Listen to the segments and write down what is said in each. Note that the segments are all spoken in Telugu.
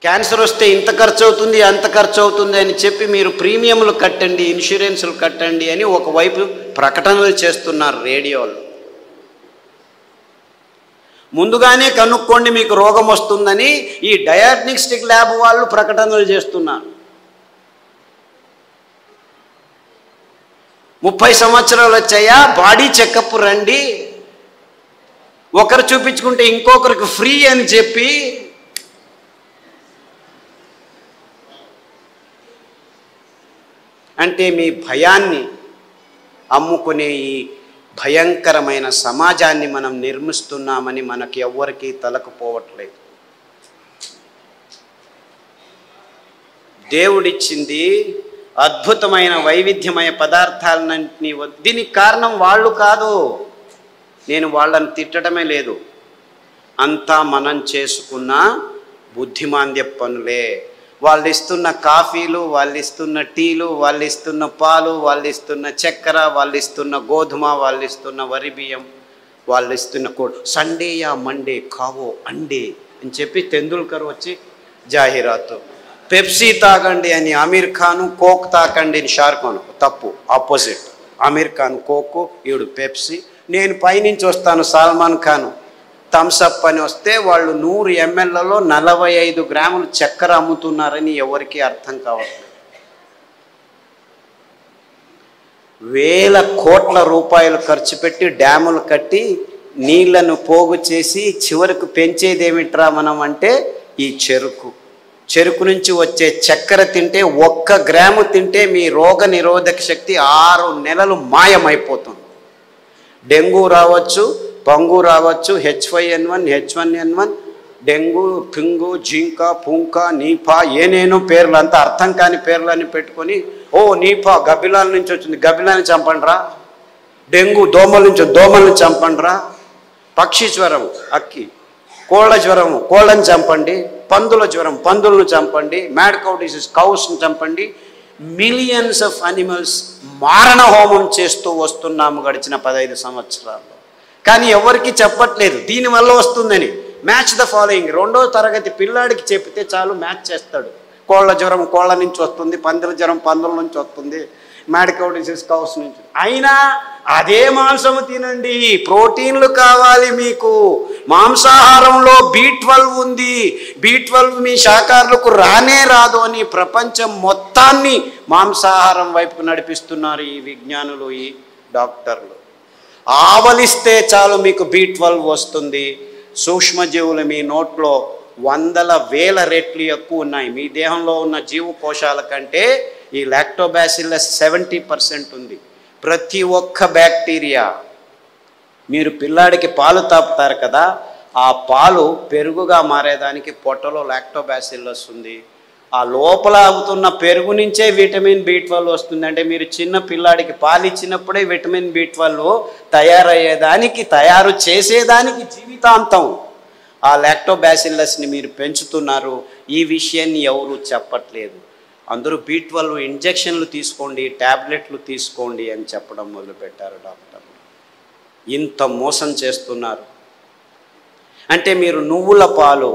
క్యాన్సర్ వస్తే ఇంత ఖర్చు అవుతుంది అంత ఖర్చు అవుతుంది అని చెప్పి మీరు ప్రీమియంలు కట్టండి, ఇన్సూరెన్సులు కట్టండి అని ఒకవైపు ప్రకటనలు చేస్తున్నారు రేడియోలో. ముందుగానే కనుక్కోండి మీకు రోగం వస్తుందని ఈ డయాగ్నోస్టిక్ ల్యాబ్ వాళ్ళు ప్రకటనలు చేస్తున్నారు. 30 సంవత్సరాలు వచ్చాయా, బాడీ చెకప్ రండి, ఒకరు చూపించుకుంటే ఇంకొకరికి ఫ్రీ అని చెప్పి అంటే మీ భయాన్ని అమ్ముకునే ఈ భయంకరమైన సమాజాన్ని మనం నిర్మిస్తున్నామని మనకి ఎవ్వరికీ తలకపోవట్లేదు. దేవుడిచ్చింది అద్భుతమైన వైవిధ్యమైన పదార్థాలన్నింటినీ, దీనికి కారణం వాళ్ళు కాదు, నేను వాళ్ళని తిట్టడమే లేదు, అంతా మనం చేసుకున్న బుద్ధిమాంద్య పనులే. వాళ్ళు ఇస్తున్న కాఫీలు, వాళ్ళు ఇస్తున్న టీలు, వాళ్ళు ఇస్తున్న పాలు, వాళ్ళు ఇస్తున్న చక్కెర, వాళ్ళు ఇస్తున్న గోధుమ, వాళ్ళు ఇస్తున్న వరి బియ్యం, వాళ్ళు ఇస్తున్న సండే యా మండే కావో అండే అని చెప్పి తెందుల్కర్ వచ్చి జాహీరాతు, పెప్సీ తాగండి అని అమీర్ ఖాను, కోక్ తాకండి అని షారుఖ్ ఖాన్. తప్పు, ఆపోజిట్. అమీర్ ఖాన్ కోకు, ఈడు పెప్సీ. నేను పైనుంచి వస్తాను సల్మాన్ ఖాన్ థమ్సప్ అని వస్తే వాళ్ళు 100 mlలో 45 గ్రాములు చక్కెర అమ్ముతున్నారని ఎవరికి అర్థం కావట్లేదు. వేల కోట్ల రూపాయలు ఖర్చు పెట్టి డ్యాములు కట్టి నీళ్లను పోగు చేసి చివరకు పెంచేదేమిట్రా మనం అంటే ఈ చెరుకు నుంచి వచ్చే చక్కెర తింటే 1 గ్రాము తింటే మీ రోగ నిరోధక శక్తి 6 నెలలు మాయమైపోతుంది. డెంగ్యూ రావచ్చు, పంగు రావచ్చు, H5N1, H1N1, డెంగ్యూ, పింగు, జింకా, పుంకా, నీపా, ఏనేనో పేర్లు, అంతా అర్థం కాని పేర్లని పెట్టుకొని, ఓ నీపా గబ్బిలాల నుంచి వచ్చింది, గబ్బిలాన్ని చంపండిరా, డెంగ్యూ దోమల నుంచి, దోమల్ని చంపండిరా, పక్షి జ్వరం అక్కి, కోళ్ళ జ్వరం కోళ్ళని చంపండి, పందుల జ్వరం పందులను చంపండి, మ్యాడ్ కౌ డిసీజ్ కౌస్ని చంపండి. మిలియన్స్ ఆఫ్ అనిమల్స్ మారణ హోమం చేస్తూ వస్తున్నాము గడిచిన 15 సంవత్సరాల్లో. కానీ ఎవరికి చెప్పట్లేదు దీనివల్ల వస్తుందని. మ్యాచ్ ద ఫాలోయింగ్, 2వ తరగతి పిల్లాడికి చెప్తే చాలు మ్యాచ్ చేస్తాడు. కోళ్ళ జ్వరం కోళ్ళ నుంచి వస్తుంది, పందుల జ్వరం పందుల నుంచి వస్తుంది, మ్యాడ్ కౌ డిసీజ్ కౌస్ నుంచి. అయినా అదే మాంసము తినండి, ప్రోటీన్లు కావాలి మీకు. మాంసాహారంలో B12 ఉంది, B12 మీ శాకాహారులకు రానే రాదు అని ప్రపంచం మొత్తాన్ని మాంసాహారం వైపు నడిపిస్తున్నారు ఈ విజ్ఞానులు, ఈ డాక్టర్లు. ఆవలిస్తే చాలు మీకు B12 వస్తుంది. సూక్ష్మజీవులు మీ నోట్లో 100,000 రెట్లు ఎక్కువ ఉన్నాయి. మీ దేహంలో ఉన్న జీవకోశాల కంటే ఈ లాక్టోబాసిల్లస్ 70% ఉంది. ప్రతి ఒక్క బ్యాక్టీరియా, మీరు పిల్లాడికి పాలు తాపుతారు కదా, ఆ పాలు పెరుగుగా మారేదానికి పొట్టలో లాక్టోబాసిల్లస్ ఉంది. ఆ లోపల అవుతున్న పెరుగు నుంచే విటమిన్ B12 వస్తుంది. అంటే మీరు చిన్న పిల్లాడికి పాలు ఇచ్చినప్పుడే విటమిన్ B12 తయారయ్యేదానికి, తయారు చేసేదానికి జీవితాంతం ఆ లాక్టోబాసిల్లస్ని మీరు పెంచుతున్నారు. ఈ విషయాన్ని ఎవరు చెప్పట్లేదు. అందరూ B12 ఇంజెక్షన్లు తీసుకోండి, ట్యాబ్లెట్లు తీసుకోండి అని చెప్పడం మొదలుపెట్టారు డాక్టర్లు. ఇంత మోసం చేస్తున్నారు. అంటే మీరు నువ్వుల పాలు,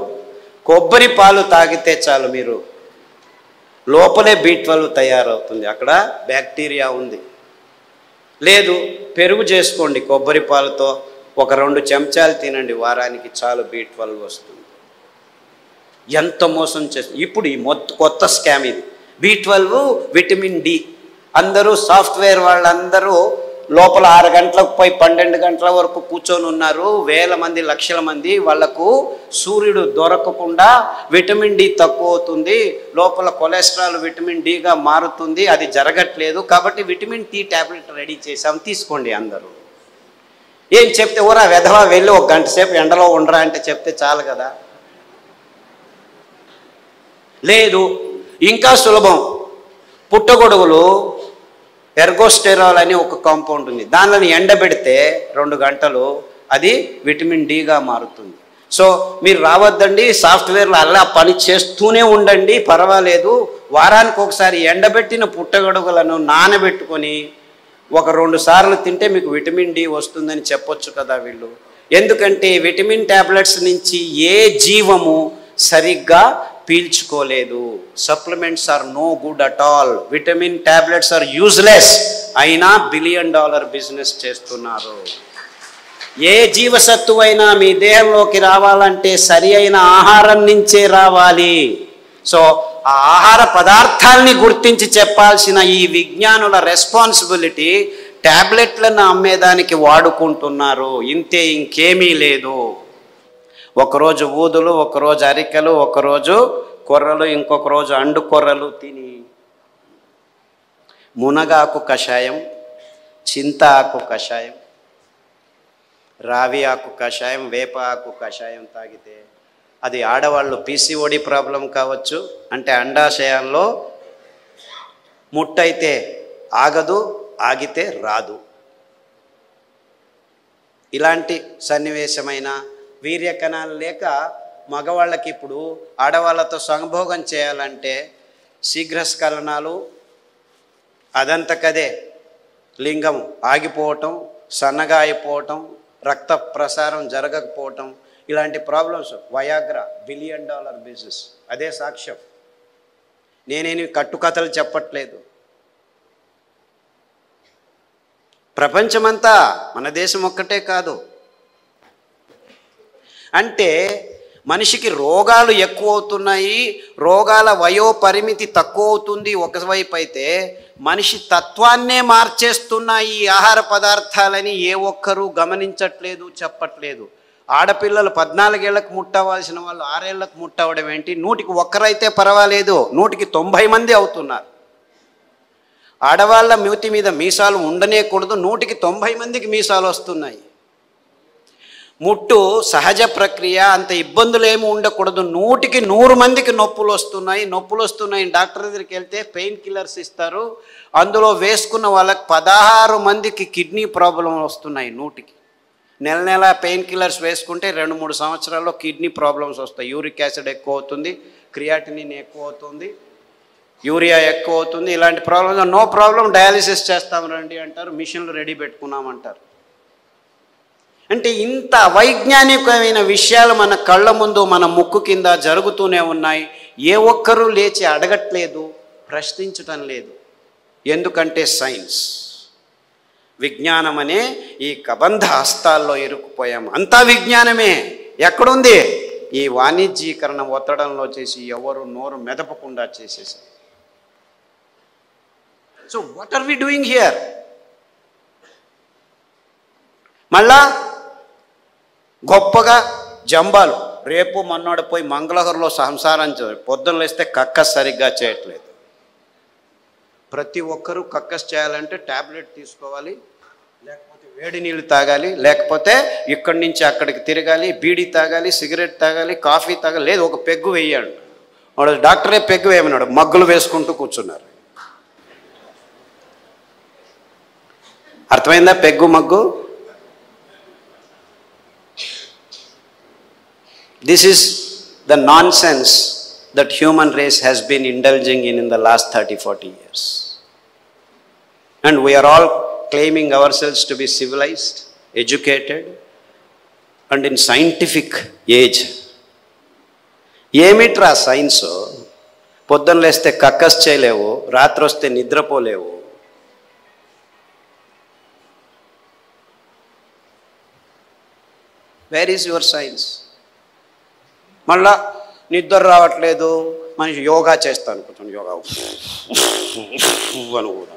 కొబ్బరి పాలు తాగితే చాలు మీరు లోపలే B12 తయారవుతుంది, అక్కడ బ్యాక్టీరియా ఉంది. లేదు పెరుగు చేసుకోండి కొబ్బరి పాలతో, ఒక 2 చెంచాలు తినండి వారానికి, చాలు B12 వస్తుంది. ఎంత మోసం చేస్తుంది. ఇప్పుడు ఈ కొత్త స్కామ్ ఇది. B12 విటమిన్ D, అందరూ సాఫ్ట్వేర్ వాళ్ళందరూ లోపల 6 గంటలకు పోయి 12 గంటల వరకు కూర్చొని ఉన్నారు. వేల మంది లక్షల మంది. వాళ్లకు సూర్యుడు దొరకకుండా విటమిన్ D తక్కువ అవుతుంది, లోపల కొలెస్ట్రాల్ విటమిన్ Dగా మారుతుంది. అది జరగట్లేదు కాబట్టి విటమిన్ T ట్యాబ్లెట్ రెడీ చేసాం, తీసుకోండి అందరూ. ఏం చెప్తే ఊరా వెధవా వెళ్ళి 1 గంట సేపు ఎండలో ఉండరా అంటే చెప్తే చాలు కదా. లేదు ఇంకా సులభం, పుట్టగొడుగులు ఎర్గోస్టెరాల్ అని ఒక కాంపౌండ్ ఉంది, దానిని ఎండబెడితే 2 గంటలు అది విటమిన్ Dగా మారుతుంది. సో మీరు రావద్దండి, సాఫ్ట్వేర్లో అలా పని చేస్తూనే ఉండండి, పర్వాలేదు. వారానికి ఒకసారి ఎండబెట్టిన పుట్టగొడుగులను నానబెట్టుకొని 1-2 సార్లు తింటే మీకు విటమిన్ D వస్తుందని చెప్పొచ్చు కదా వీళ్ళు. ఎందుకంటే విటమిన్ ట్యాబ్లెట్స్ నుంచి ఏ జీవము సరిగ్గా పీల్చుకోలేదు. Supplements are no good at all. Vitamin tablets are useless. అయినా $1 బిలియన్ బిజినెస్ చేస్తున్నారు. ఏ జీవసత్తువైనా మీ దేహంలోకి రావాలంటే సరి అయిన ఆహారం నుంచే రావాలి. సో ఆ ఆహార పదార్థాలని గుర్తించి చెప్పాల్సిన ఈ విజ్ఞానుల రెస్పాన్సిబిలిటీ ట్యాబ్లెట్లను అమ్మేదానికి వాడుకుంటున్నారు. ఇంతే, ఇంకేమీ లేదు. ఒకరోజు ఊదులు, ఒకరోజు అరికెలు, ఒకరోజు కొర్రలు, ఇంకొక రోజు అండు కొర్రలు తిని మునగాకు కషాయం, చింత ఆకు కషాయం, రావి ఆకు కషాయం, వేప ఆకు కషాయం తాగితే అది ఆడవాళ్ళు పీసీఓడి ప్రాబ్లం కావచ్చు, అంటే అండాశయాల్లో ముట్టయితే ఆగదు, ఆగితే రాదు. ఇలాంటి సన్నివేశమైన వీర్యకణాలు లేక మగవాళ్ళకి ఇప్పుడు ఆడవాళ్ళతో సంభోగం చేయాలంటే శీఘ్రస్ఖలనాలు, అదంతకదే లింగం ఆగిపోవటం, సన్నగా అయిపోవటం, రక్త ప్రసారం జరగకపోవటం, ఇలాంటి ప్రాబ్లమ్స్. Viagra $1 billion business. అదే సాక్ష్యం. నేనేమి కట్టుకథలు చెప్పట్లేదు. ప్రపంచమంతా, మన దేశం ఒక్కటే కాదు. అంటే మనిషికి రోగాలు ఎక్కువ అవుతున్నాయి, రోగాల వయోపరిమితి తక్కువ అవుతుంది ఒకవైపు అయితే, మనిషి తత్వాన్నే మార్చేస్తున్నాయి ఈ ఆహార పదార్థాలని ఏ ఒక్కరూ గమనించట్లేదు, చెప్పట్లేదు. ఆడపిల్లలు 14 ఏళ్లకు ముట్టవలసిన వాళ్ళు 6 ఏళ్లకు ముట్టవడం ఏంటి? 100కి 1 అయితే పర్వాలేదు, 100కి 90 మంది అవుతున్నారు. ఆడవాళ్ళ మూతి మీద మీసాలు ఉండనేకూడదు, 100కి 90 మందికి మీసాలు వస్తున్నాయి. ముట్టు సహజ ప్రక్రియ, అంత ఇబ్బందులు ఏమి ఉండకూడదు, 100కి 100 మందికి నొప్పులు వస్తున్నాయి. డాక్టర్ దగ్గరికి వెళ్తే పెయిన్ కిల్లర్స్ ఇస్తారు, అందులో వేసుకున్న వాళ్ళకి 16 మందికి కిడ్నీ ప్రాబ్లం వస్తున్నాయి. 100కి నెల పెయిన్ కిల్లర్స్ వేసుకుంటే 2-3 సంవత్సరాల్లో కిడ్నీ ప్రాబ్లమ్స్ వస్తాయి. యూరిక్ యాసిడ్ ఎక్కువ అవుతుంది, క్రియాటినిన్ ఎక్కువ అవుతుంది, యూరియా ఎక్కువ అవుతుంది. ఇలాంటి ప్రాబ్లమ్స్ నో ప్రాబ్లం, డయాలిసిస్ చేస్తాం రండి అంటారు, మిషన్లు రెడీ పెట్టుకున్నామంటారు. అంటే ఇంత వైజ్ఞానికమైన విషయాలు మన కళ్ళ ముందు, మన ముక్కు కింద జరుగుతూనే ఉన్నాయి. ఏ ఒక్కరూ లేచి అడగట్లేదు, ప్రశ్నించటం లేదు. ఎందుకంటే సైన్స్, విజ్ఞానం అనే ఈ కబంధ హస్తాల్లో ఇరుక్కుపోయాము. అంతా విజ్ఞానమే. ఎక్కడుంది? ఈ వాణిజ్యీకరణ ఒత్తడంలో చేసి ఎవరు నోరు మెదపకుండా చేసేసారు. So what are we doing here? మళ్ళా గొప్పగా జంబాలు, రేపు మొన్నోడు పోయి మంగళగిరిలో సంసారం పొద్దున్న లేస్తే కక్కస్ సరిగ్గా చేయట్లేదు. ప్రతి ఒక్కరూ కక్కస్ చేయాలంటే ట్యాబ్లెట్ తీసుకోవాలి, లేకపోతే వేడి నీళ్ళు తాగాలి, లేకపోతే ఇక్కడి నుంచి అక్కడికి తిరగాలి, బీడీ తాగాలి, సిగరెట్ తాగాలి, కాఫీ తాగాలి, లేదు ఒక పెగ్గు వేయాడు. వాడు డాక్టరే పెగ్గు వేయమన్నాడు, మగ్గులు వేసుకుంటూ కూర్చున్నారు. అర్థమైందా peg mug? This is the nonsense that human race has been indulging in the last 30-40 years. And we are all claiming ourselves to be civilized, educated, and in scientific age. ఏమిట్రా సైన్స్? పొద్దున్న లేస్తే కక్కస్ చేయలేవు, రాత్రి వస్తే నిద్రపోలేవు. Where is your science? మళ్ళా నిద్ర రావట్లేదు, మనిషి యోగా చేస్తాను అనుకుంటాను, యోగా అని కూడా.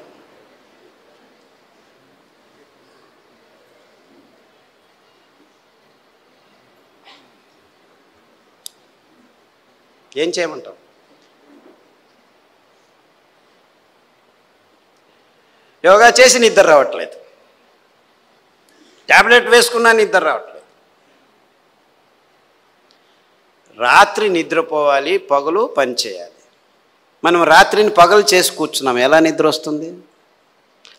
ఏం చేయమంటావు? యోగా చేసి నిద్ర రావట్లేదు, ట్యాబ్లెట్ వేసుకున్నా నిద్ర రావట్లేదు. రాత్రి నిద్రపోవాలి, పగలు పని చేయాలి. మనం రాత్రిని పగలు చేసి కూర్చున్నాం, ఎలా నిద్ర వస్తుంది?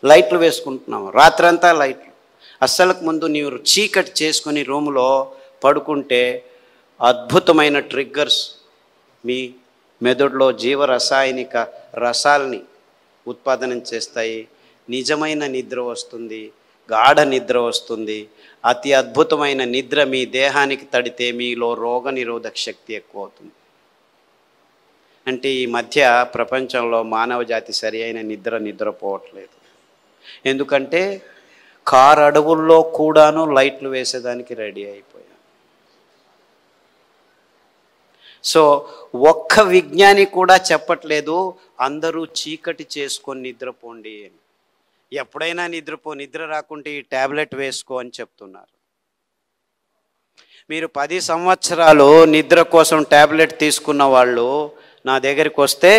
లైట్లు వేసుకుంటున్నాము, రాత్రంతా లైట్లు. అస్సలకు ముందు నీవు చీకటి చేసుకుని రూములో పడుకుంటే అద్భుతమైన ట్రిగ్గర్స్ మీ మెదడులో జీవరసాయనిక రసాల్ని ఉత్పాదనం చేస్తాయి. నిజమైన నిద్ర వస్తుంది, గాఢ నిద్ర వస్తుంది. అతి అద్భుతమైన నిద్ర మీ దేహానికి తడితే మీలో రోగ నిరోధక శక్తి ఎక్కువ అవుతుంది. అంటే ఈ మధ్య ప్రపంచంలో మానవ జాతి సరి అయిన నిద్రపోవట్లేదు. ఎందుకంటే కారు అడవుల్లో కూడాను లైట్లు వేసేదానికి రెడీ అయిపోయాం. సో ఒక్క విజ్ఞాని కూడా చెప్పట్లేదు అందరూ చీకటి చేసుకొని నిద్రపోండి అని. ఎప్పుడైనా నిద్ర రాకుంటే ఈ ట్యాబ్లెట్ వేసుకో అని చెప్తున్నారు. మీరు 10 సంవత్సరాలు నిద్ర కోసం ట్యాబ్లెట్ తీసుకున్న వాళ్ళు నా దగ్గరికి వస్తే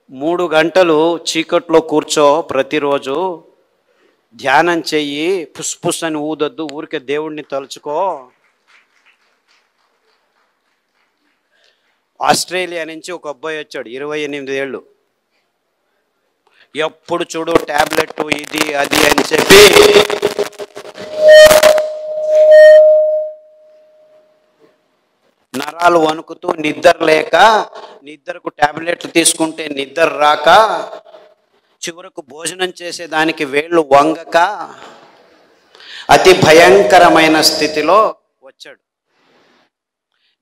3 గంటలు చీకట్లో కూర్చో, ప్రతిరోజు ధ్యానం చెయ్యి, పుస్ అని ఊదొద్దు, ఊరికే దేవుణ్ణి తలుచుకో. ఆస్ట్రేలియా నుంచి ఒక అబ్బాయి వచ్చాడు, 28 ఏళ్ళు. ఎప్పుడు చూడు ట్యాబ్లెట్ ఇది అది అని చెప్పి నరాలు వణుకుతూ నిద్ర లేక, నిద్రకు ట్యాబ్లెట్లు తీసుకుంటే నిద్ర రాక, చివరకు భోజనం చేసేదానికి వేళ్ళు వంగక అతి భయంకరమైన స్థితిలో వచ్చాడు.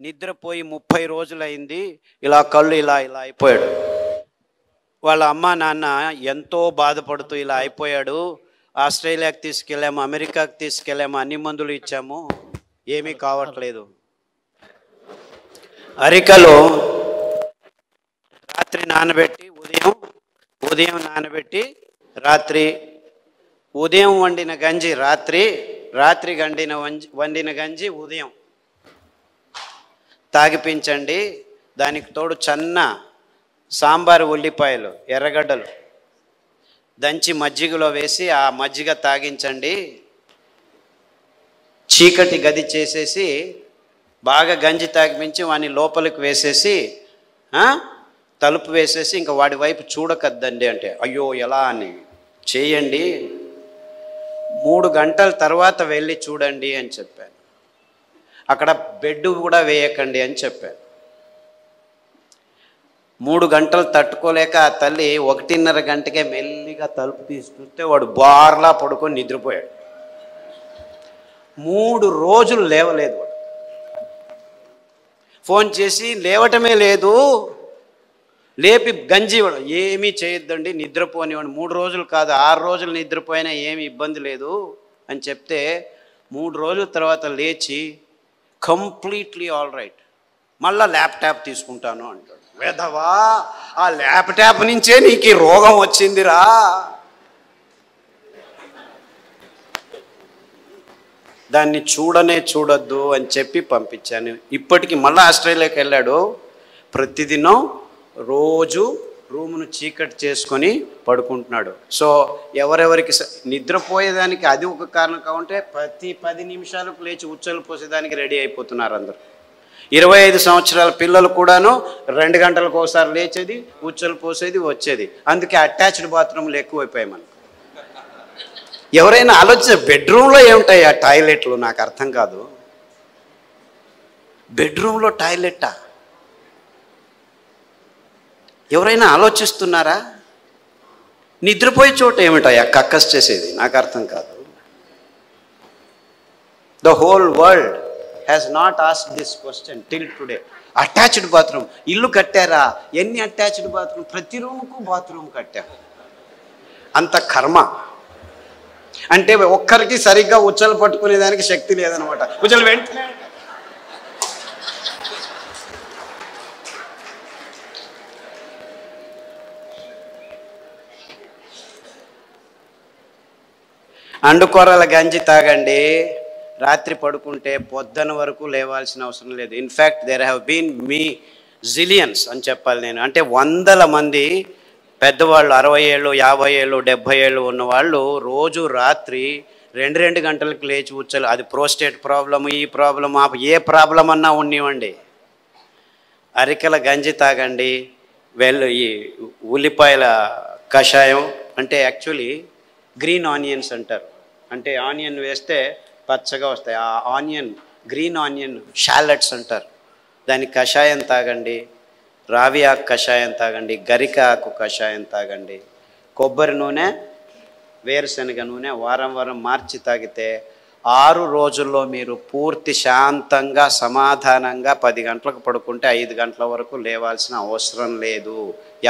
నిద్రపోయి 30 రోజులైంది. ఇలా కళ్ళు ఇలా అయిపోయాడు. వాళ్ళ అమ్మ నాన్న ఎంతో బాధపడుతూ ఇలా అయిపోయాడు, ఆస్ట్రేలియాకి తీసుకెళ్ళాము, అమెరికాకి తీసుకెళ్ళాము, అన్ని మందులు ఇచ్చాము, ఏమీ కావట్లేదు. అరికలో రాత్రి నానబెట్టి ఉదయం నానబెట్టి రాత్రి, ఉదయం వండిన గంజి రాత్రి వండిన గంజి ఉదయం తాగిపించండి. దానికి తోడు చన్న సాంబారు ఉల్లిపాయలు, ఎర్రగడ్డలు దంచి మజ్జిగలో వేసి ఆ మజ్జిగ తాగించండి. చీకటి గది చేసేసి బాగా గంజి తాగిపించి వాడిని లోపలికి వేసేసి తలుపు వేసేసి ఇంకా వాడి వైపు చూడకద్దండి అంటే, అయ్యో ఎలా అని చేయండి, 3 గంటల తర్వాత వెళ్ళి చూడండి అని చెప్పాను. అక్కడ బెడ్ కూడా వేయకండి అని చెప్పాను. 3 గంటలు తట్టుకోలేక ఆ తల్లి 1:30 గంటకే మెల్లిగా తలుపు తీసుకుంటే వాడు బార్లా పడుకొని నిద్రపోయాడు. 3 రోజులు లేవలేదు వాడు. ఫోన్ చేసి లేవటమే లేదు, లేపి గంజి ఇవ్వడం, ఏమీ చేయొద్దండి నిద్రపోనివాడు, 3 రోజులు కాదు 6 రోజులు నిద్రపోయినా ఏమి ఇబ్బంది లేదు అని చెప్తే 3 రోజుల తర్వాత లేచి కంప్లీట్లీ ఆల్ రైట్, మళ్ళా ల్యాప్టాప్ తీసుకుంటాను అంటాడు. వేదవా, ఆ ల్యాప్టాప్ నుంచే నీకు ఈ రోగం వచ్చిందిరా. దాన్ని చూడొద్దు అని చెప్పి పంపించాను. ఇప్పటికి మళ్ళీ ఆస్ట్రేలియాకి వెళ్ళాడు. ప్రతిదినం రోజు రూమును చీకటి చేసుకొని పడుకుంటున్నాడు. సో ఎవరెవరికి నిద్రపోయేదానికి అది ఒక కారణం కావుంటే ప్రతి 10 నిమిషాలకు లేచి ఉచ్చలు పోసేదానికి రెడీ అయిపోతున్నారు అందరూ. 25 సంవత్సరాల పిల్లలు కూడాను 2 గంటలకు ఒకసారి లేచేది, ఉచ్చలు పోసేది, వచ్చేది. అందుకే అటాచ్డ్ బాత్రూమ్లు ఎక్కువైపోయాయి మనకు. ఎవరైనా ఆలోచించ, బెడ్రూమ్లో ఏముంటాయి ఆ టాయిలెట్లు? నాకు అర్థం కాదు. బెడ్రూమ్లో టాయిలెట్టా? ఎవరైనా ఆలోచిస్తున్నారా? నిద్రపోయే చోట ఏమిటాయా కక్కస్ చేసేది? నాకు అర్థం కాదు. The whole world has not asked this question till today. Attached bathroom ఇల్లు కట్టారా? ఎన్ని అటాచ్డ్ బాత్రూమ్? ప్రతి రూముకు బాత్రూమ్ కట్టారు. అంత కర్మ. అంటే ఒక్కరికి సరిగ్గా ఉచ్చలు పట్టుకునేదానికి శక్తి లేదనమాట. ఉచ్చలు వెంటనే అండుకొర్రల గంజి తాగండి, రాత్రి పడుకుంటే పొద్దున వరకు లేవాల్సిన అవసరం లేదు. In fact there have been zillions అని చెప్పాలి నేను. అంటే 100 మంది పెద్దవాళ్ళు, 60 ఏళ్ళు 50 ఏళ్ళు 70 ఏళ్ళు ఉన్నవాళ్ళు రోజు రాత్రి 2 గంటలకు లేచి ఉచ్చలు, అది ప్రోస్టేట్ ప్రాబ్లము, ఈ ప్రాబ్లమ్, ఏ ప్రాబ్లం అన్నా ఉన్నివ్వండి, అరికెల గంజి తాగండి. ఈ ఉల్లిపాయల కషాయం, అంటే యాక్చువల్లీ గ్రీన్ ఆనియన్స్ అంటారు. అంటే ఆనియన్ వేస్తే పచ్చగా వస్తాయి. ఆ ఆనియన్, గ్రీన్ ఆనియన్ షాలెట్స్ అంటారు. దానికి కషాయం తాగండి, రావి ఆకు కషాయం తాగండి, గరిక ఆకు కషాయం తాగండి, కొబ్బరి నూనె, వేరుశనగ నూనె వారం మార్చి తాగితే 6 రోజుల్లో మీరు పూర్తి శాంతంగా సమాధానంగా 10 గంటలకు పడుకుంటే 5 గంటల వరకు లేవాల్సిన అవసరం లేదు.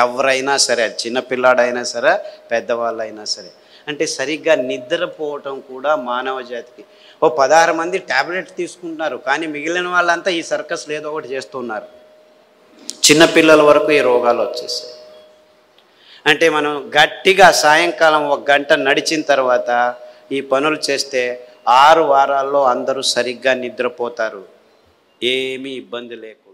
ఎవరైనా సరే, చిన్నపిల్లాడైనా సరే, పెద్దవాళ్ళైనా సరే. అంటే సరిగ్గా నిద్రపోవటం కూడా మానవ జాతికి. 16 మంది ట్యాబ్లెట్ తీసుకుంటున్నారు, కానీ మిగిలిన వాళ్ళంతా ఈ సర్కస్లో ఏదో ఒకటి చేస్తున్నారు. చిన్నపిల్లల వరకు ఈ రోగాలు వచ్చేసాయి. అంటే మనం గట్టిగా సాయంకాలం 1 గంట నడిచిన తర్వాత ఈ పనులు చేస్తే 6 వారాల్లో అందరూ సరిగ్గా నిద్రపోతారు, ఏమీ ఇబ్బంది లేకుండా.